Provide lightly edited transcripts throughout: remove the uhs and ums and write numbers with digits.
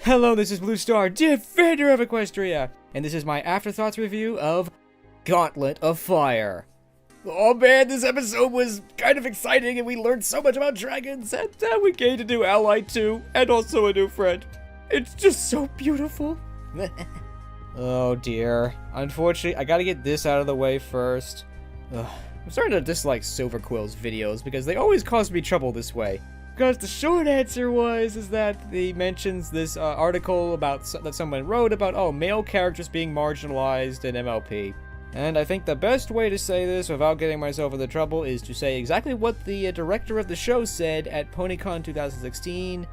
Hello, this is BlueStar, Defender of Equestria, and this is my AfterThoughts review of Gauntlet of Fire. Oh man, this episode was kind of exciting, and we learned so much about dragons, and we gained a new ally too, and also a new friend. It's just so beautiful. Oh dear. Unfortunately, I gotta get this out of the way first. Ugh. I'm starting to dislike Silverquill's videos because they always cause me trouble this way. Because the short answer is that he mentions this article about that someone wrote about, male characters being marginalized in MLP. And I think the best way to say this without getting myself into trouble is to say exactly what the director of the show said at PonyCon 2016.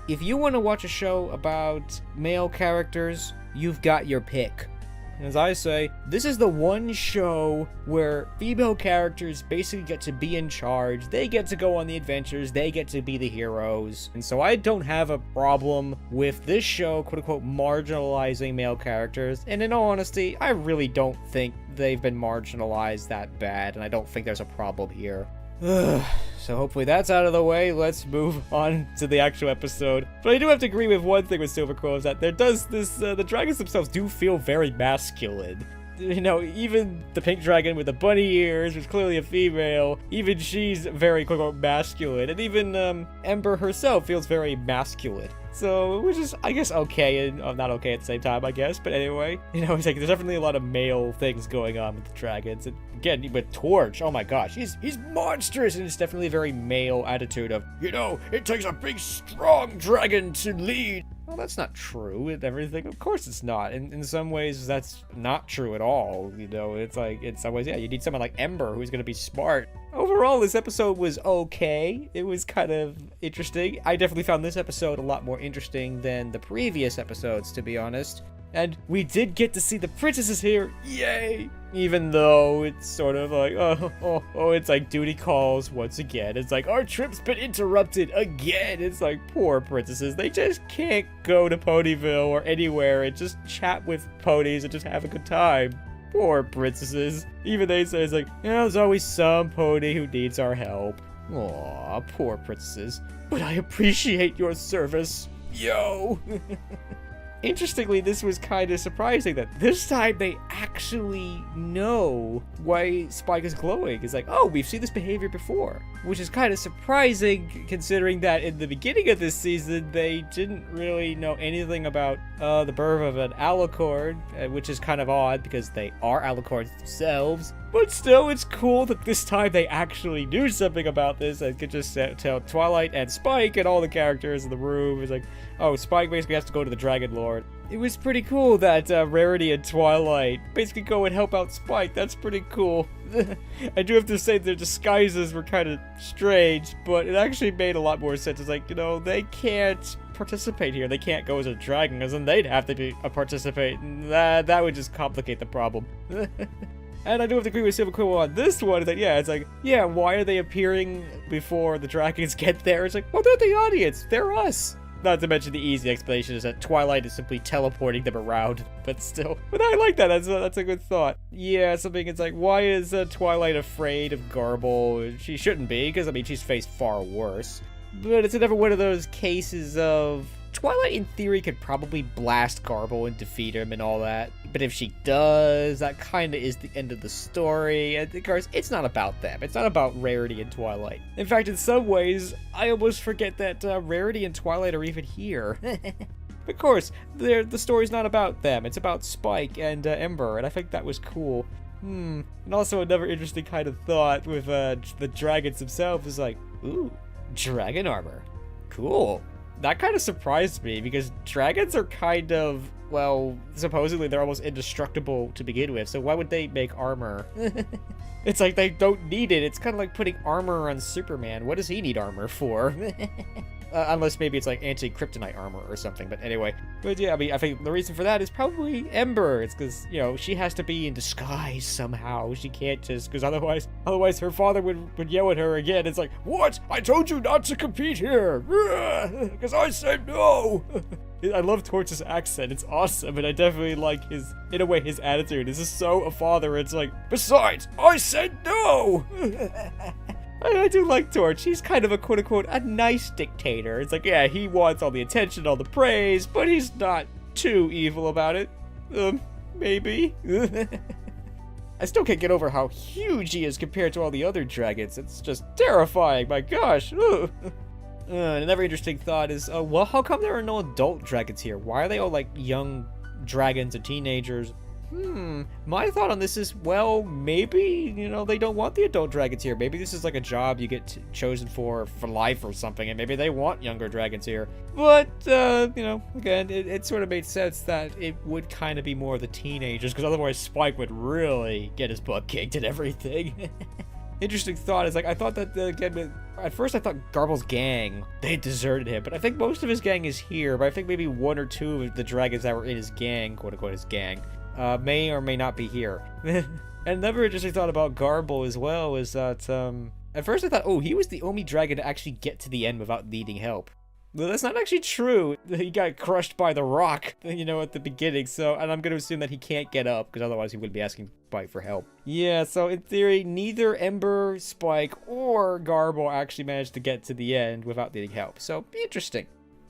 If you want to watch a show about male characters, you've got your pick. As I say, this is the one show where female characters basically get to be in charge, they get to go on the adventures, they get to be the heroes. And so I don't have a problem with this show, quote-unquote, marginalizing male characters. And in all honesty, I really don't think they've been marginalized that bad, and I don't think there's a problem here. So hopefully that's out of the way. Let's move on to the actual episode. But I do have to agree with one thing with Silverquill, is that the dragons themselves do feel very masculine. You know, even the pink dragon with the bunny ears, which is clearly a female, even she's very, quote-unquote, masculine. And even Ember herself feels very masculine. So, which is, I guess, okay, and not okay at the same time, I guess. But anyway, you know, it's like, there's definitely a lot of male things going on with the dragons. And again, with Torch, oh my gosh, he's monstrous, and it's definitely a very male attitude of, you know, it takes a big, strong dragon to lead. Well, that's not true and everything. Of course it's not. In some ways, that's not true at all. You know, it's like, in some ways, yeah, you need someone like Ember who's gonna be smart. Overall, this episode was okay. It was kind of interesting. I definitely found this episode a lot more interesting than the previous episodes, to be honest. And we did get to see the princesses here. Yay! Even though it's sort of like, it's like duty calls once again. It's like, our trip's been interrupted again. It's like, poor princesses. They just can't go to Ponyville or anywhere and just chat with ponies and just have a good time. Poor princesses. Even they say, it's like, there's always some pony who needs our help. Aw, poor princesses. But I appreciate your service. Yo! Interestingly, this was kind of surprising that this time they actually know why Spike is glowing. It's like, oh, we've seen this behavior before. Which is kind of surprising considering that in the beginning of this season, they didn't really know anything about the birth of an alicorn, which is kind of odd because they are alicorns themselves. But still, it's cool that this time they actually knew something about this and could just tell Twilight and Spike and all the characters in the room. It's like, oh, Spike basically has to go to the Dragon Lord. It was pretty cool that Rarity and Twilight basically go and help out Spike. That's pretty cool. I do have to say their disguises were kind of strange, but it actually made a lot more sense. It's like, you know, they can't participate here. They can't go as a dragon, because then they'd have to be a participate. That would just complicate the problem. And I do have to agree with Silverquill on this one, that, yeah, it's like, yeah, why are they appearing before the dragons get there? It's like, well, they're the audience. They're us. Not to mention the easy explanation is that Twilight is simply teleporting them around, but still. But I like that. That's a good thought. Yeah, something, it's like, why is Twilight afraid of Garble? She shouldn't be, because, I mean, she's faced far worse. But it's another one of those cases of Twilight, in theory, could probably blast Garble and defeat him and all that. But if she does, that kind of is the end of the story. And of course, it's not about them. It's not about Rarity and Twilight. In fact, in some ways, I almost forget that Rarity and Twilight are even here. Of course, the story's not about them. It's about Spike and Ember, and I think that was cool. And also another interesting kind of thought with the dragons themselves is like, ooh, dragon armor. Cool. That kind of surprised me, because dragons are kind of, well, supposedly they're almost indestructible to begin with, so why would they make armor? It's like they don't need it. It's kind of like putting armor on Superman. What does he need armor for? Unless maybe it's like anti-kryptonite armor or something, but anyway. But yeah, I mean, I think the reason for that is probably Ember. It's because, you know, she has to be in disguise somehow. She can't just, because otherwise her father would yell at her again. It's like, what? I told you not to compete here! Because I said no! I love Torch's accent. It's awesome, and I definitely like his, in a way, his attitude. This is so a father. It's like, besides, I said no! I do like Torch. He's kind of a quote-unquote a nice dictator. It's like, yeah, he wants all the attention, all the praise, but he's not too evil about it. Maybe. I still can't get over how huge he is compared to all the other dragons. It's just terrifying, my gosh. Another interesting thought is, well, how come there are no adult dragons here? Why are they all like young dragons and teenagers? My thought on this is, well, maybe, they don't want the adult dragons here. Maybe this is like a job you get chosen for life or something, and maybe they want younger dragons here. But, again, it sort of made sense that it would kind of be more the teenagers, because otherwise Spike would really get his butt kicked and everything. Interesting thought is, like, I thought that, again, at first I thought Garble's gang, they deserted him, but I think most of his gang is here, but I think maybe one or two of the dragons that were in his gang, quote-unquote his gang, may or may not be here. And another interesting thought about Garble as well is that, at first I thought, oh, he was the only dragon to actually get to the end without needing help. But that's not actually true. He got crushed by the rock, at the beginning, and I'm gonna assume that he can't get up, because otherwise he would be asking Spike for help. Yeah, so in theory, neither Ember, Spike, or Garble actually managed to get to the end without needing help, so interesting.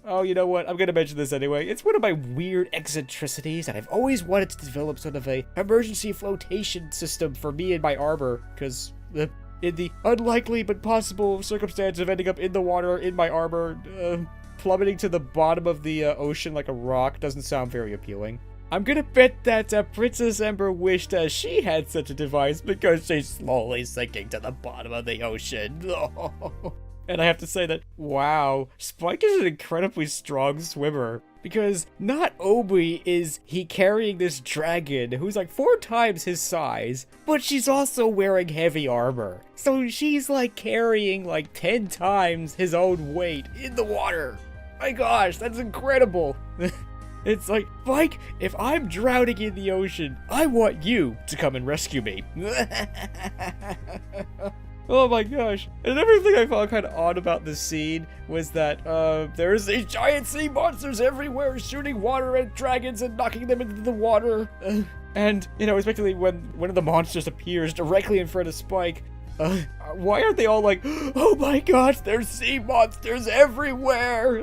Oh, you know what? I'm gonna mention this anyway. It's one of my weird eccentricities that I've always wanted to develop sort of a emergency flotation system for me and my armor, because in the unlikely but possible circumstance of ending up in the water in my armor, plummeting to the bottom of the ocean like a rock doesn't sound very appealing. I'm gonna bet that Princess Ember wished she had such a device because she's slowly sinking to the bottom of the ocean. And I have to say that, wow, Spike is an incredibly strong swimmer. Because not only is he carrying this dragon who's like 4 times his size, but she's also wearing heavy armor. So she's like carrying like 10 times his own weight in the water. My gosh, that's incredible. It's like, Spike, if I'm drowning in the ocean, I want you to come and rescue me. Oh my gosh. And everything I found kind of odd about this scene was that there's these giant sea monsters everywhere shooting water at dragons and knocking them into the water. And, especially when one of the monsters appears directly in front of Spike, why aren't they all like, oh my gosh, there's sea monsters everywhere?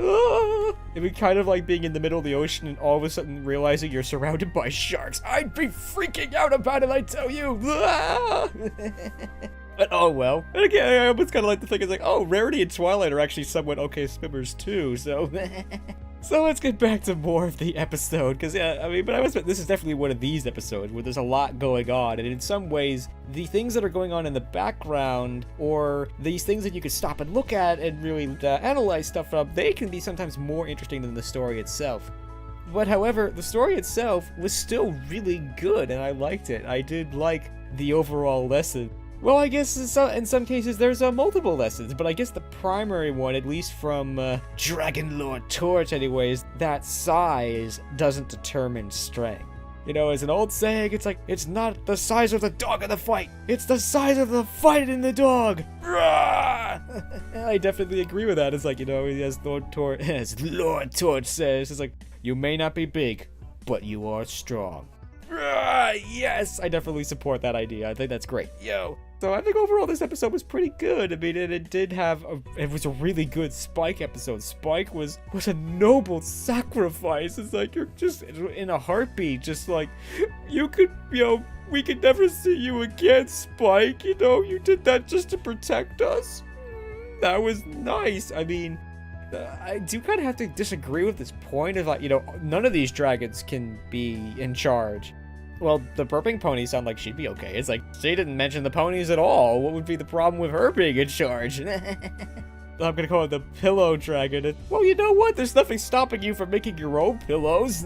It'd be kind of like being in the middle of the ocean and all of a sudden realizing you're surrounded by sharks. I'd be freaking out about it, I tell you. But oh well. And again, I almost kind of like to think it's like, oh, Rarity and Twilight are actually somewhat okay swimmers too, so... So let's get back to more of the episode, because yeah, but I must admit, this is definitely one of these episodes where there's a lot going on, and in some ways, the things that are going on in the background, or these things that you could stop and look at and really analyze stuff from, they can be sometimes more interesting than the story itself. But however, the story itself was still really good, and I liked it. I did like the overall lesson. Well, I guess in some cases there's multiple lessons, but I guess the primary one, at least from Dragon Lord Torch anyways, that size doesn't determine strength. As an old saying, it's like, it's not the size of the dog in the fight, it's the size of the fight in the dog! I definitely agree with that. It's like, as Lord Torch says, it's like, you may not be big, but you are strong. Yes, I definitely support that idea. I think that's great. So I think overall this episode was pretty good. I mean, it was a really good Spike episode. Spike was a noble sacrifice. It's like, you're just in a heartbeat, just like, we could never see you again, Spike. You did that just to protect us. That was nice. I mean, I do kind of have to disagree with this point of like, none of these dragons can be in charge. Well, the burping ponies sound like she'd be okay. It's like, she didn't mention the ponies at all. What would be the problem with her being in charge? I'm gonna call it the pillow dragon. Well, you know what? There's nothing stopping you from making your own pillows.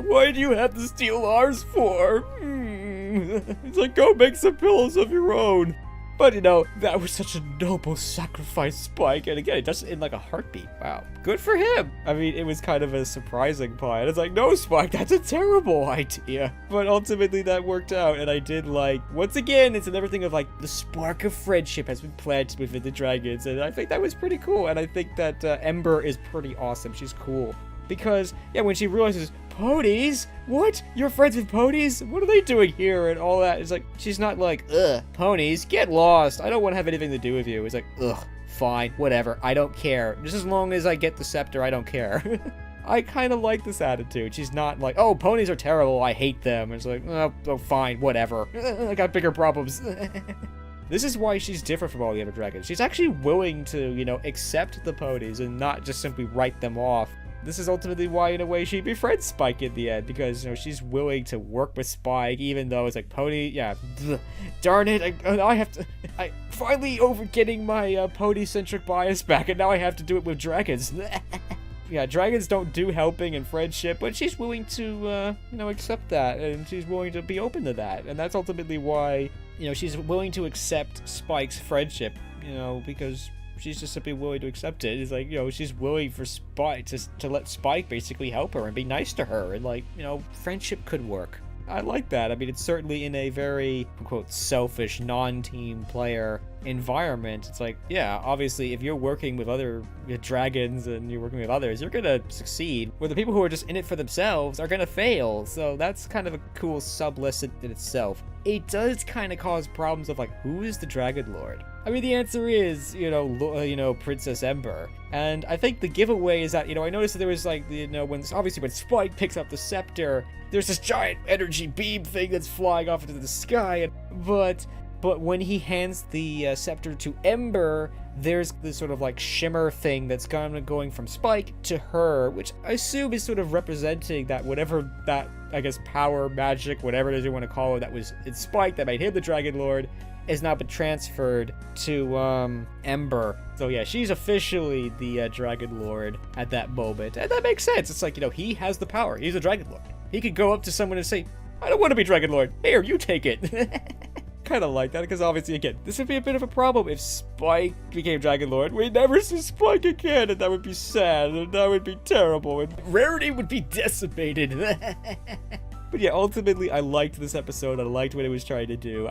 Why do you have to steal ours for? It's like, go make some pillows of your own. But, that was such a noble sacrifice, Spike. And again, just in like a heartbeat. Wow. Good for him. I mean, it was kind of a surprising part. It's like, no, Spike, that's a terrible idea. But ultimately, that worked out. And I did like, once again, it's another thing of like, the spark of friendship has been planted within the dragons. And I think that was pretty cool. And I think that Ember is pretty awesome. She's cool. Because, yeah, when she realizes, ponies? What? You're friends with ponies? What are they doing here? And all that. It's like, she's not like, ugh, ponies, get lost. I don't want to have anything to do with you. It's like, ugh, fine, whatever. I don't care. Just as long as I get the scepter, I don't care. I kind of like this attitude. She's not like, oh, ponies are terrible. I hate them. It's like, oh fine, whatever. I got bigger problems. This is why she's different from all the other dragons. She's actually willing to, you know, accept the ponies and not just simply write them off. This is ultimately why, in a way, she befriends Spike in the end, because, you know, she's willing to work with Spike, even though it's like, pony, yeah, darn it, I finally over getting my pony-centric bias back, and now I have to do it with dragons. Yeah, dragons don't do helping and friendship, but she's willing to, you know, accept that, and she's willing to be open to that, and that's ultimately why, you know, she's willing to accept Spike's friendship, you know, because she's just simply willing to accept it. It's like, you know, she's willing for Spike to let Spike basically help her and be nice to her, and, like, you know, friendship could work. I like that. I mean, it's certainly in a very, quote, selfish, non-team player environment. It's like, yeah, obviously, if you're working with other dragons and you're working with others, you're gonna succeed, where the people who are just in it for themselves are gonna fail. So that's kind of a cool sub-lesson in itself. It does kind of cause problems of, like, who is the Dragon Lord? I mean, the answer is, you know, Princess Ember. And I think the giveaway is that, you know, I noticed that there was, like, you know, when Spike picks up the scepter, there's this giant energy beam thing that's flying off into the sky. But when he hands the scepter to Ember, there's this sort of, like, shimmer thing that's kind of going from Spike to her, which I assume is sort of representing that whatever that, I guess, power, magic, whatever it is you want to call it, that was in Spike that made him the Dragon Lord, has now been transferred to Ember. So yeah, she's officially the Dragon Lord at that moment. And that makes sense. It's like, you know, he has the power. He's a Dragon Lord. He could go up to someone and say, I don't want to be Dragon Lord. Here, you take it. Kind of like that, because obviously, again, this would be a bit of a problem if Spike became Dragon Lord. We'd never see Spike again, and that would be sad, and that would be terrible, and rarity would be decimated. But yeah, ultimately, I liked this episode. I liked what it was trying to do.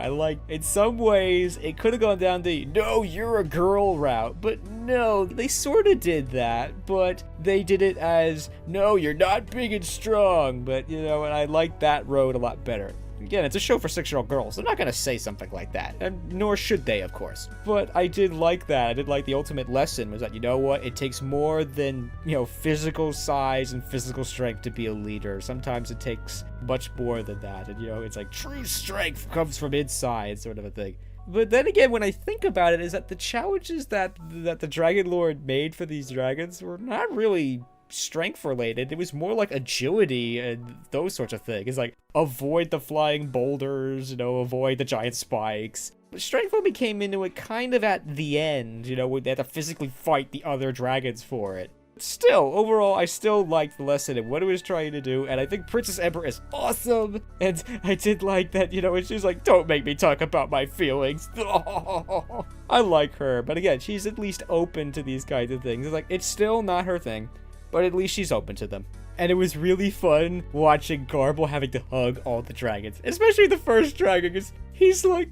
In some ways, it could have gone down the, no, you're a girl route. But no, they sort of did that. But they did it as, no, you're not big and strong. But, you know, and I like that road a lot better. Again, it's a show for 6-year-old girls. They're not going to say something like that, and nor should they, of course. But I did like that. I did like the ultimate lesson was that, you know what, it takes more than, you know, physical size and physical strength to be a leader. Sometimes it takes much more than that, and, you know, it's like true strength comes from inside, sort of a thing. But then again, when I think about it, is that the challenges that the Dragon Lord made for these dragons were not really strength related. It was more like agility and those sorts of things. It's like, avoid the flying boulders, you know, avoid the giant spikes. But strength only came into it kind of at the end, you know, when they had to physically fight the other dragons for it. Still, overall, I still liked the lesson and what it was trying to do, and I think Princess Ember is awesome, and I did like that, you know, and she's like, don't make me talk about my feelings. I like her, but again, she's at least open to these kinds of things. It's like, it's still not her thing, but at least she's open to them. And it was really fun watching Garble having to hug all the dragons, especially the first dragon, because he's like,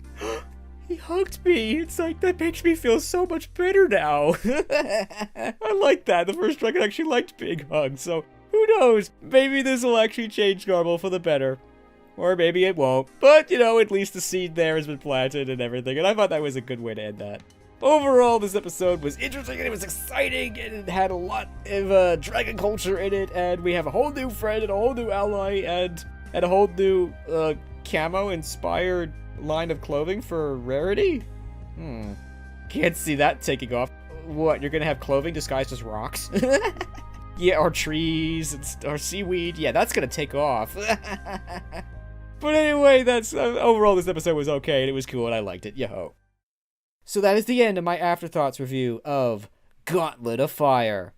he hugged me. It's like, that makes me feel so much better now. I like that. The first dragon actually liked being hugged, so who knows? Maybe this will actually change Garble for the better. Or maybe it won't. But, you know, at least the seed there has been planted and everything, and I thought that was a good way to end that. Overall, this episode was interesting, and it was exciting, and it had a lot of dragon culture in it, and we have a whole new friend, and a whole new ally, and a whole new camo-inspired line of clothing for Rarity? Can't see that taking off. What, you're gonna have clothing disguised as rocks? Yeah, or trees, or seaweed. Yeah, that's gonna take off. But anyway, that's overall, this episode was okay, and it was cool, and I liked it. Yo-ho. So that is the end of my Afterthoughts review of Gauntlet of Fire.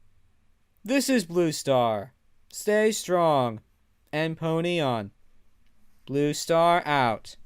This is Blue Star. Stay strong and pony on. Blue Star out.